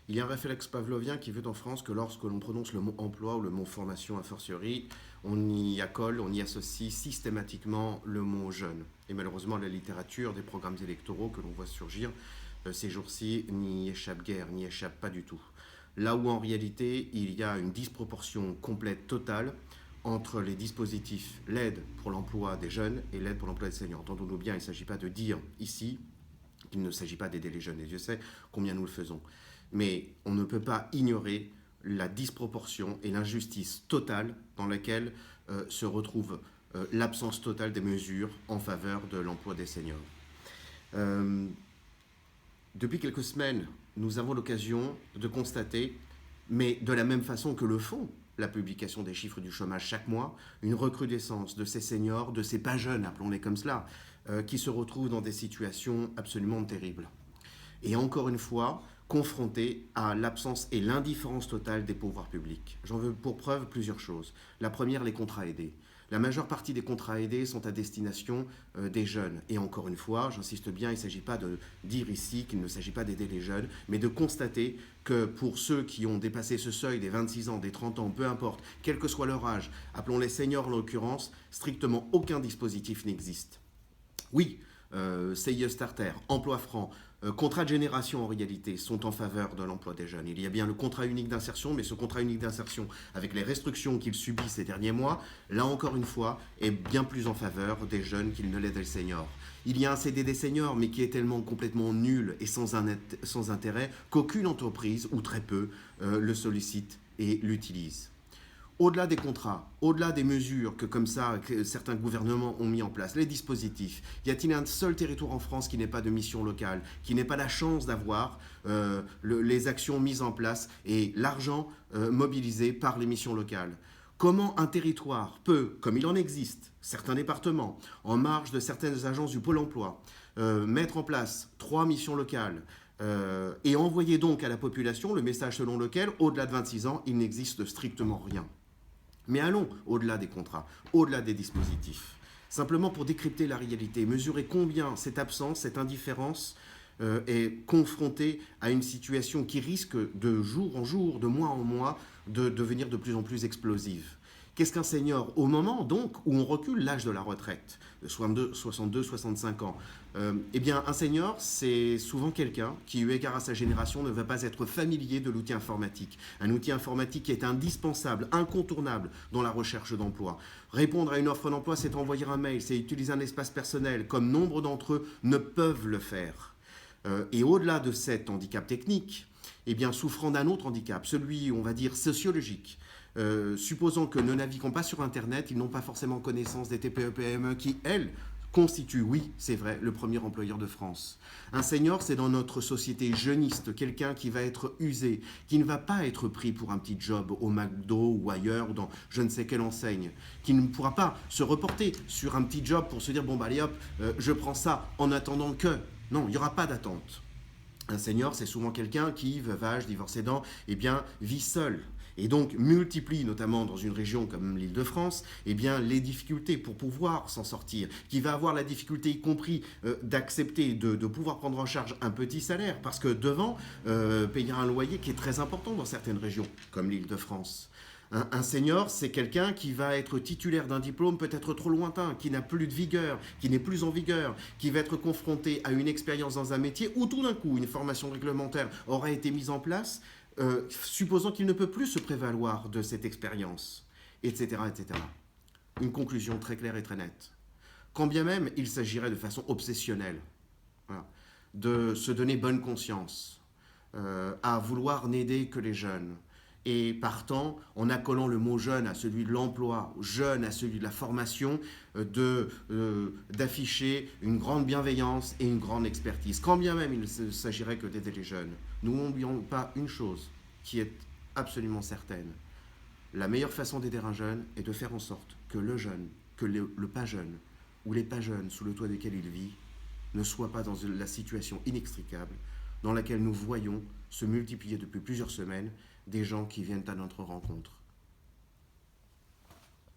Il y a un réflexe pavlovien qui veut en France que lorsque l'on prononce le mot emploi ou le mot formation a fortiori, on y accole, on y associe systématiquement le mot jeune. Et malheureusement, la littérature des programmes électoraux que l'on voit surgir ces jours-ci n'y échappe guère, n'y échappe pas du tout. Là où en réalité, il y a une disproportion complète, totale, entre les dispositifs, l'aide pour l'emploi des jeunes et l'aide pour l'emploi des seniors. Entendons-nous bien, il ne s'agit pas de dire ici qu'il ne s'agit pas d'aider les jeunes, et Dieu sait combien nous le faisons. Mais on ne peut pas ignorer la disproportion et l'injustice totale dans laquelle se retrouve l'absence totale des mesures en faveur de l'emploi des seniors. Depuis quelques semaines, nous avons l'occasion de constater, mais de la même façon que le font la publication des chiffres du chômage chaque mois, une recrudescence de ces seniors, de ces pas jeunes, appelons-les comme cela, qui se retrouvent dans des situations absolument terribles. Et encore une fois, confrontés à l'absence et l'indifférence totale des pouvoirs publics. J'en veux pour preuve plusieurs choses. La première, les contrats aidés. La majeure partie des contrats aidés sont à destination des jeunes. Et encore une fois, j'insiste bien, il ne s'agit pas de dire ici qu'il ne s'agit pas d'aider les jeunes, mais de constater que pour ceux qui ont dépassé ce seuil des 26 ans, des 30 ans, peu importe, quel que soit leur âge, appelons-les seniors en l'occurrence, strictement aucun dispositif n'existe. Oui, CIE Starter, Emploi Franc, contrat de génération en réalité sont en faveur de l'emploi des jeunes. Il y a bien le contrat unique d'insertion, mais ce contrat unique d'insertion, avec les restrictions qu'il subit ces derniers mois, là encore une fois, est bien plus en faveur des jeunes qu'il ne l'est des seniors. Il y a un CDD senior, mais qui est tellement complètement nul et sans intérêt qu'aucune entreprise, ou très peu, le sollicite et l'utilise. Au-delà des contrats, au-delà des mesures comme ça, que certains gouvernements ont mis en place, les dispositifs, y a-t-il un seul territoire en France qui n'ait pas de mission locale, qui n'ait pas la chance d'avoir les actions mises en place et l'argent mobilisé par les missions locales? Comment un territoire peut, comme il en existe, certains départements, en marge de certaines agences du Pôle emploi, mettre en place 3 missions locales, et envoyer donc à la population le message selon lequel, au-delà de 26 ans, il n'existe strictement rien? Mais allons au-delà des contrats, au-delà des dispositifs. Simplement pour décrypter la réalité, mesurer combien cette absence, cette indifférence est confrontée à une situation qui risque de jour en jour, de mois en mois, de devenir de plus en plus explosive. Qu'est-ce qu'un senior? Au moment donc où on recule l'âge de la retraite, de 62, 65 ans, eh bien un senior c'est souvent quelqu'un qui, eu égard à sa génération, ne va pas être familier de l'outil informatique. Un outil informatique qui est indispensable, incontournable dans la recherche d'emploi. Répondre à une offre d'emploi, c'est envoyer un mail, c'est utiliser un espace personnel, comme nombre d'entre eux ne peuvent le faire. Et au-delà de cet handicap technique, eh bien souffrant d'un autre handicap, celui, on va dire, sociologique. Supposons que ne naviguant pas sur Internet, ils n'ont pas forcément connaissance des TPE-PME qui, elles, constituent, oui, c'est vrai, le premier employeur de France. Un senior, c'est dans notre société jeuniste, quelqu'un qui va être usé, qui ne va pas être pris pour un petit job au McDo ou ailleurs, ou dans je ne sais quelle enseigne, qui ne pourra pas se reporter sur un petit job pour se dire, bon, bah allez hop, je prends ça en attendant que... Non, il n'y aura pas d'attente. Un senior, c'est souvent quelqu'un qui, veuvage, divorcé aidant, eh bien, vit seul. Et donc multiplie, notamment dans une région comme l'Île-de-France, eh bien, les difficultés pour pouvoir s'en sortir, qui va avoir la difficulté, y compris d'accepter de pouvoir prendre en charge un petit salaire, parce que devant, payer un loyer qui est très important dans certaines régions, comme l'Île-de-France. Un senior, c'est quelqu'un qui va être titulaire d'un diplôme peut-être trop lointain, qui n'a plus de vigueur, qui n'est plus en vigueur, qui va être confronté à une expérience dans un métier où tout d'un coup une formation réglementaire aura été mise en place, supposant qu'il ne peut plus se prévaloir de cette expérience, etc., etc. Une conclusion très claire et très nette. Quand bien même il s'agirait de façon obsessionnelle, voilà, de se donner bonne conscience, à vouloir n'aider que les jeunes, et partant, en accolant le mot jeune à celui de l'emploi, jeune à celui de la formation, d'afficher une grande bienveillance et une grande expertise. Quand bien même il ne s'agirait que d'aider les jeunes, nous n'oublions pas une chose qui est absolument certaine. La meilleure façon d'aider un jeune est de faire en sorte que le jeune, que le pas jeune, ou les pas jeunes sous le toit desquels il vit, ne soient pas dans la situation inextricable dans laquelle nous voyons se multiplier depuis plusieurs semaines des gens qui viennent à notre rencontre.